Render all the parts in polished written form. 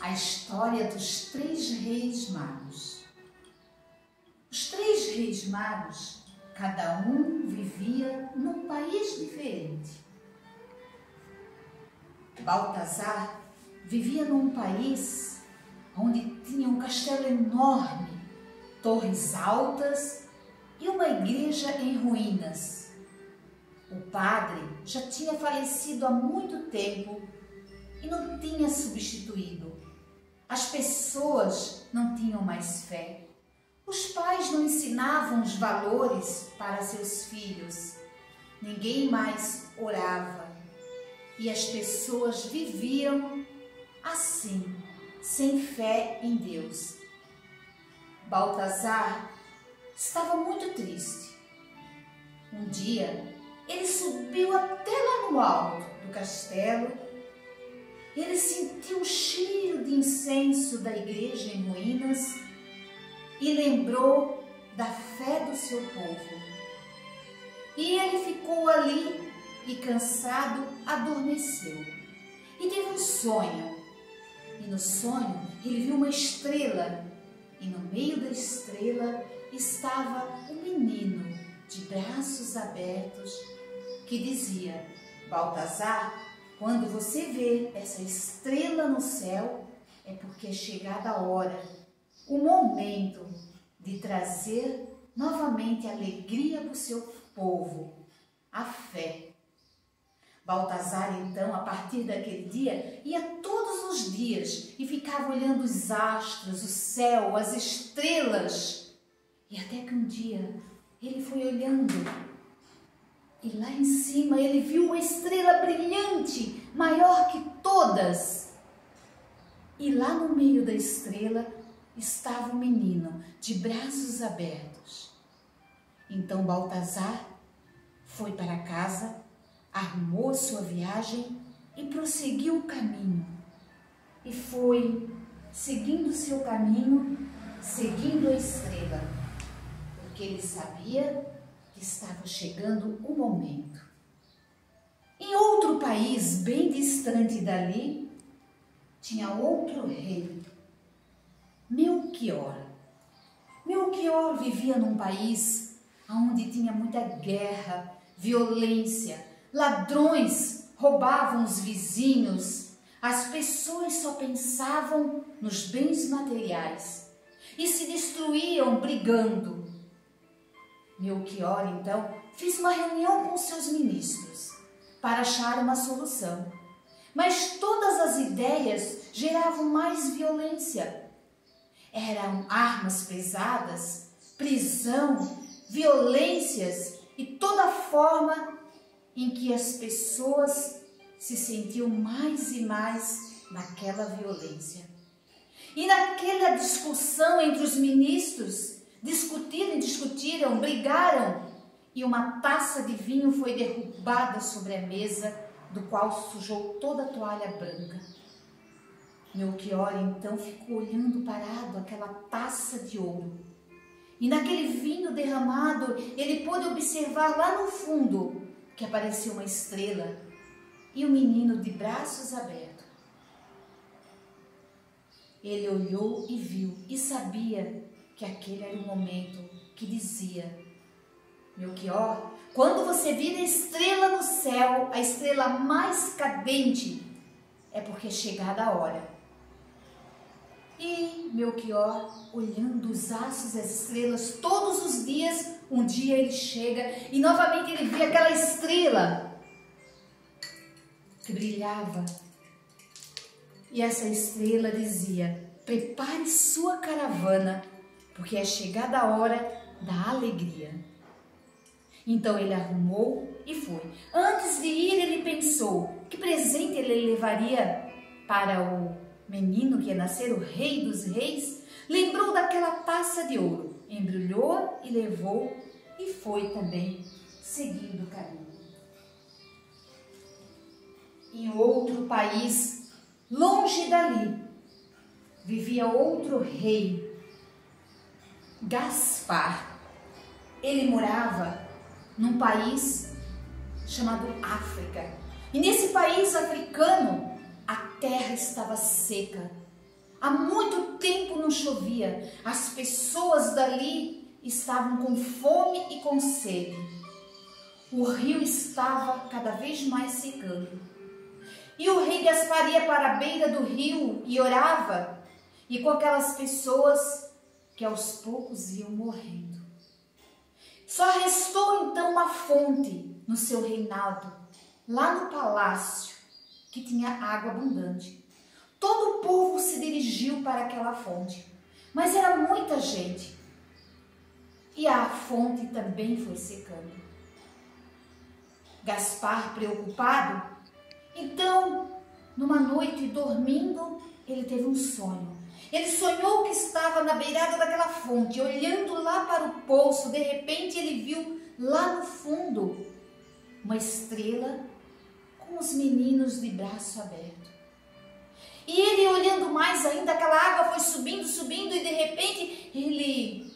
a história dos 3 reis magos. Os 3 reis magos, cada um vivia num país diferente. Baltazar vivia num país onde tinha um castelo enorme, torres altas e uma igreja em ruínas. O padre já tinha falecido há muito tempo e não tinha substituído. As pessoas não tinham mais fé. Os pais não ensinavam os valores para seus filhos. Ninguém mais orava. E as pessoas viviam assim, sem fé em Deus. Baltazar estava muito triste. Um dia, ele subiu até lá no alto do castelo. Ele sentiu o cheiro de incenso da igreja em ruínas e lembrou da fé do seu povo. E ele ficou ali e, cansado, adormeceu. E teve um sonho. E no sonho ele viu uma estrela. E no meio da estrela estava um menino de braços abertos que dizia: Baltazar, quando você vê essa estrela no céu, é porque é chegada a hora, o momento de trazer novamente alegria para o seu povo, a fé. Baltazar, então, a partir daquele dia, ia todos os dias e ficava olhando os astros, o céu, as estrelas. E até que um dia ele foi olhando e lá em cima ele viu uma estrela brilhante, maior que todas. E lá no meio da estrela estava um menino de braços abertos. Então Baltazar foi para casa, arrumou sua viagem e prosseguiu o caminho. E foi seguindo seu caminho, seguindo a estrela, porque ele sabia que estava chegando o momento. Em outro país bem distante dali, tinha outro rei, Melquior. Melquior vivia num país onde tinha muita guerra, violência, ladrões roubavam os vizinhos, as pessoas só pensavam nos bens materiais e se destruíam brigando. Melquior, então, fez uma reunião com seus ministros para achar uma solução. Mas todas as ideias geravam mais violência. Eram armas pesadas, prisão, violências e toda forma em que as pessoas se sentiam mais e mais naquela violência. E naquela discussão entre os ministros, discutiram, brigaram, e uma taça de vinho foi derrubada sobre a mesa, do qual sujou toda a toalha branca. Melquior então ficou olhando parado aquela taça de ouro. E naquele vinho derramado, ele pôde observar lá no fundo que apareceu uma estrela e um menino de braços abertos. Ele olhou e viu e sabia que aquele era o momento que dizia: Melquior, quando você vir a estrela no céu, a estrela mais cadente, é porque é chegada a hora. E Melquior, olhando os astros e as estrelas todos os dias, um dia ele chega e novamente ele vê aquela estrela que brilhava. E essa estrela dizia: prepare sua caravana, porque é chegada a hora da alegria. Então ele arrumou e foi. Antes de ir, ele pensou que presente ele levaria para o menino que ia nascer, o rei dos reis. Lembrou daquela taça de ouro, embrulhou e levou e foi também seguindo o caminho. Em outro país, longe dali, vivia outro rei, Gaspar. Ele morava num país chamado África. E nesse país africano, a terra estava seca. Há muito tempo não chovia. As pessoas dali estavam com fome e com sede. O rio estava cada vez mais secando. E o rei Gaspar ia para a beira do rio e orava, e com aquelas pessoas que aos poucos iam morrendo. Só restou então uma fonte no seu reinado, lá no palácio, que tinha água abundante. Todo o povo se dirigiu para aquela fonte, mas era muita gente. E a fonte também foi secando. Gaspar, preocupado, então, numa noite dormindo, ele teve um sonho. Ele sonhou que estava na beirada daquela fonte, olhando lá para o poço. De repente, ele viu lá no fundo uma estrela com os meninos de braço aberto. E ele, olhando mais ainda, aquela água foi subindo, subindo, e de repente ele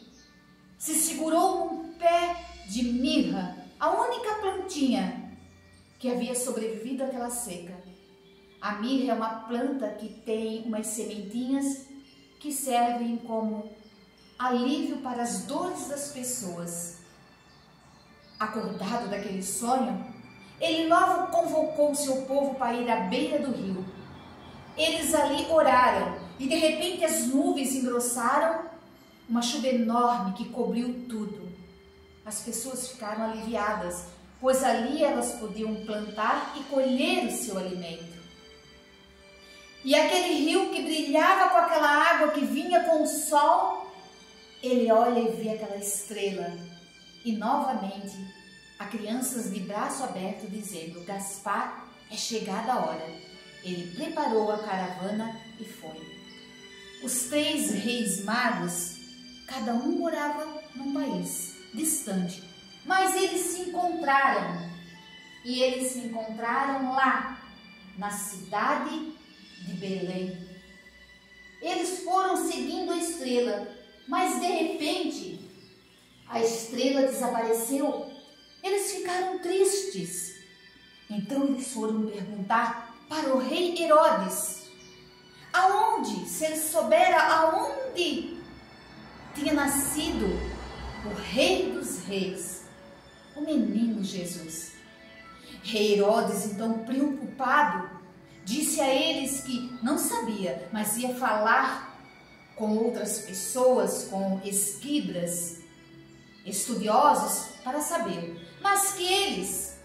se segurou num pé de mirra, a única plantinha que havia sobrevivido àquela seca. A mirra é uma planta que tem umas sementinhas que servem como alívio para as dores das pessoas. Acordado daquele sonho, ele logo convocou o seu povo para ir à beira do rio. Eles ali oraram e de repente as nuvens engrossaram, uma chuva enorme que cobriu tudo. As pessoas ficaram aliviadas, pois ali elas podiam plantar e colher o seu alimento. E aquele rio que brilhava com aquela água que vinha com o sol, ele olha e vê aquela estrela. E novamente, há crianças de braço aberto dizendo: Gaspar, é chegada a hora. Ele preparou a caravana e foi. Os 3 reis magos, cada um morava num país distante, mas eles se encontraram. E eles se encontraram lá, na cidade de Belém. Eles foram seguindo a estrela, mas de repente a estrela desapareceu. Eles ficaram tristes. Então eles foram perguntar para o rei Herodes aonde, se ele soubera aonde tinha nascido o rei dos reis, o menino Jesus. Rei Herodes, então preocupado, disse a eles que não sabia, mas ia falar com outras pessoas, com escribas, estudiosos, para saber. Mas que eles,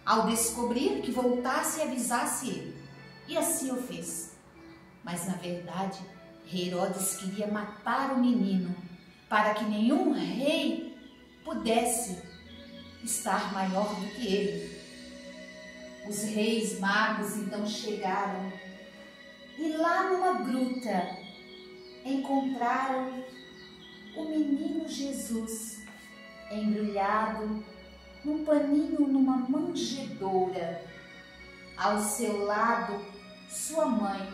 ao descobrir, que voltasse e avisasse ele. E assim o fez. Mas na verdade, Herodes queria matar o menino, para que nenhum rei pudesse estar maior do que ele. Os reis magos então chegaram e lá numa gruta encontraram o menino Jesus embrulhado num paninho numa manjedoura. Ao seu lado, sua mãe,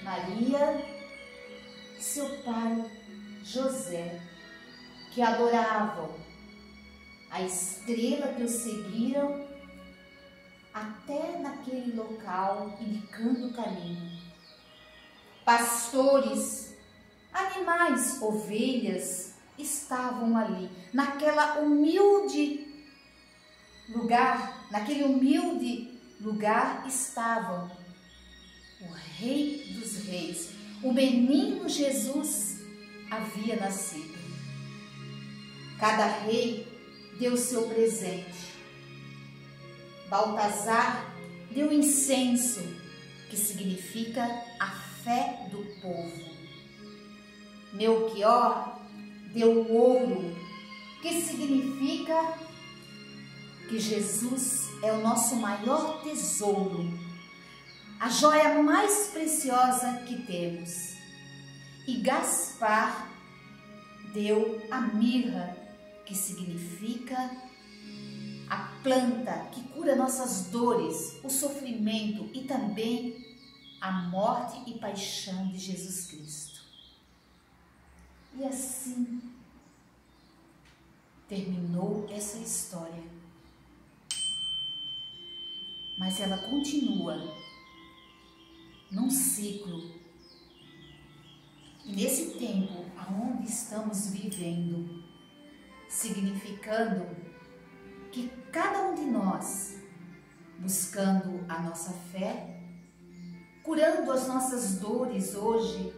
Maria, e seu pai, José, que adoravam a estrela que o seguiram até naquele local, indicando o caminho. Pastores, animais, ovelhas, estavam ali, naquele humilde lugar estavam o Rei dos Reis. O menino Jesus havia nascido. Cada rei deu seu presente. Baltazar deu incenso, que significa a fé do povo. Melquior deu ouro, que significa que Jesus é o nosso maior tesouro, a joia mais preciosa que temos. E Gaspar deu a mirra, que significa a planta que cura nossas dores, o sofrimento e também a morte e paixão de Jesus Cristo. E assim terminou essa história. Mas ela continua num ciclo E nesse tempo aonde estamos vivendo, significando que cada um de nós, buscando a nossa fé, curando as nossas dores hoje,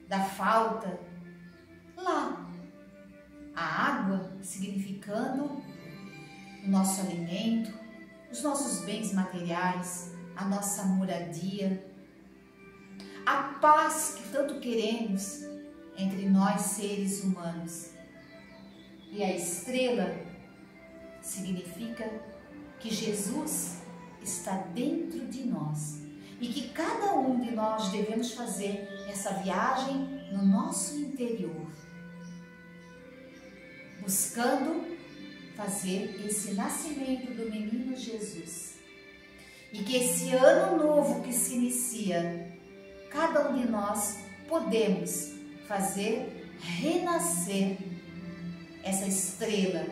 da falta, lá, a água significando o nosso alimento, os nossos bens materiais, a nossa moradia, a paz que tanto queremos entre nós seres humanos. E a estrela significa que Jesus está dentro de nós e que cada um de nós devemos fazer essa viagem no nosso interior, buscando fazer esse nascimento do menino Jesus. E que esse ano novo que se inicia, cada um de nós podemos fazer renascer essa estrela,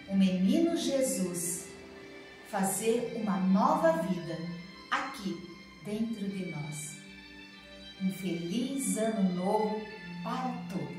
o menino Jesus, fazer uma nova vida aqui dentro de nós. Um feliz ano novo para todos.